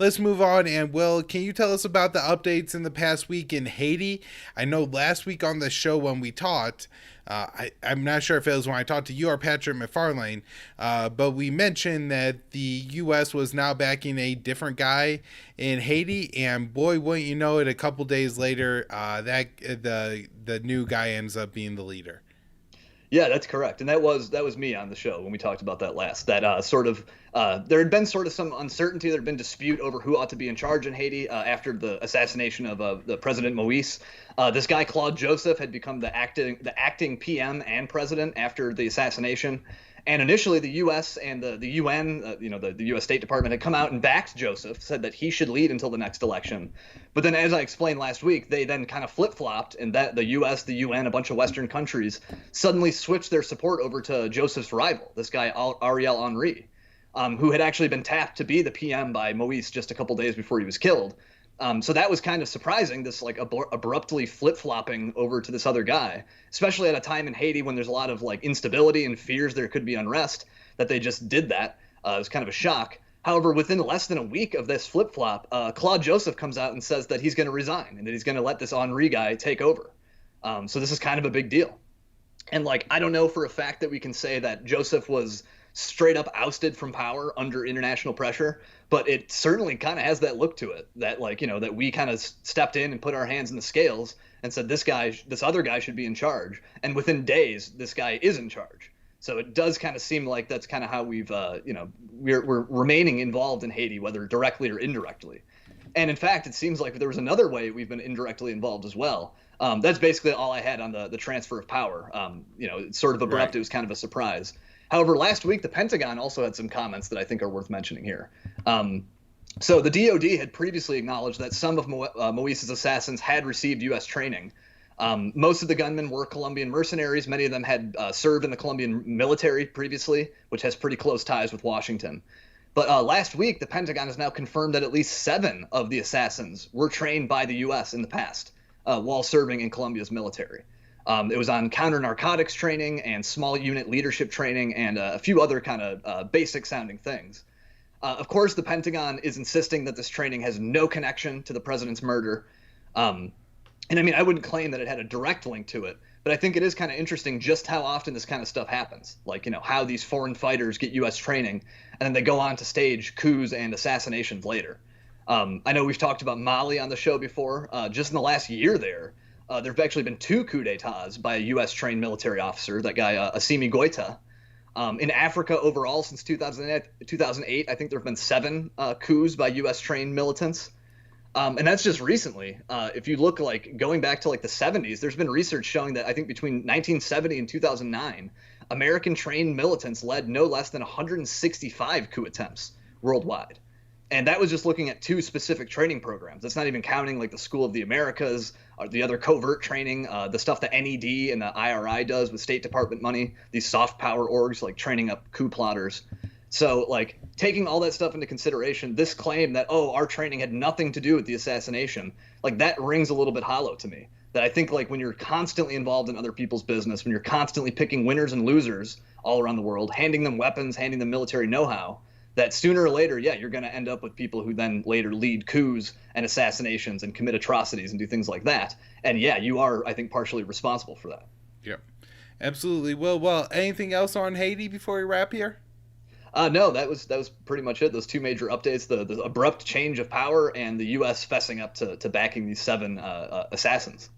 let's move on. And Will, can you tell us about the updates in the past week in Haiti? I know last week on the show when we talked, I'm not sure if it was when I talked to you or Patrick McFarlane, but we mentioned that the U.S. was now backing a different guy in Haiti, and boy, wouldn't you know it, a couple days later, that the new guy ends up being the leader. Yeah, that's correct, and that was me on the show when we talked about that last. That there had been sort of some uncertainty, there had been dispute over who ought to be in charge in Haiti after the assassination of the President Moise. This guy Claude Joseph had become the acting PM and president after the assassination. And initially, the U.S. and the UN, the U.S. State Department had come out and backed Joseph, said that he should lead until the next election. But then, as I explained last week, they then kind of flip-flopped, and that the U.S., the UN, a bunch of Western countries suddenly switched their support over to Joseph's rival, this guy Ariel Henry, who had actually been tapped to be the PM by Moise just a couple days before he was killed. So that was kind of surprising, this like abruptly flip-flopping over to this other guy, especially at a time in Haiti when there's a lot of like instability and fears there could be unrest, that they just did that. It was kind of a shock. However, within less than a week of this flip-flop, Claude Joseph comes out and says that he's going to resign and that he's going to let this Henri guy take over. So this is kind of a big deal. And like, I don't know for a fact that we can say that Joseph was straight up ousted from power under international pressure, but it certainly kind of has that look to it, that like, that we kind of stepped in and put our hands in the scales and said this other guy should be in charge, and within days this guy is in charge. So it does kind of seem like that's kind of how we're remaining involved in Haiti, whether directly or indirectly. And in fact, it seems like there was another way we've been indirectly involved as well. That's basically all I had on the transfer of power. It's sort of abrupt. Right. It was kind of a surprise. However, last week, the Pentagon also had some comments that I think are worth mentioning here. So the DOD had previously acknowledged that some of Moise's assassins had received U.S. training. Most of the gunmen were Colombian mercenaries. Many of them had served in the Colombian military previously, which has pretty close ties with Washington. But last week, the Pentagon has now confirmed that at least 7 of the assassins were trained by the U.S. in the past while serving in Colombia's military. It was on counter-narcotics training and small unit leadership training and a few other kind of basic-sounding things. Of course, the Pentagon is insisting that this training has no connection to the president's murder. And I mean, I wouldn't claim that it had a direct link to it, but I think it is kind of interesting just how often this kind of stuff happens. Like, how these foreign fighters get U.S. training and then they go on to stage coups and assassinations later. I know we've talked about Mali on the show before. Just in the last year there have actually been 2 coups d'etats by a U.S. trained military officer, that guy Assimi Goïta. In Africa overall, since 2008, I think there have been 7 coups by U.S. trained militants. And that's just recently. If you look like going back to like the 70s, there's been research showing that I think between 1970 and 2009, American trained militants led no less than 165 coup attempts worldwide. And that was just looking at 2 specific training programs. That's not even counting like the School of the Americas, or the other covert training, the stuff that NED and the IRI does with State Department money, these soft power orgs like training up coup plotters. So like taking all that stuff into consideration, this claim that, our training had nothing to do with the assassination, like that rings a little bit hollow to me. That I think like when you're constantly involved in other people's business, when you're constantly picking winners and losers all around the world, handing them weapons, handing them military know-how, that sooner or later, you're going to end up with people who then later lead coups and assassinations and commit atrocities and do things like that. And you are, I think, partially responsible for that. Yeah, absolutely. Well, anything else on Haiti before we wrap here? No, that was pretty much it. Those 2 major updates, the abrupt change of power and the U.S. fessing up to backing these 7 assassins.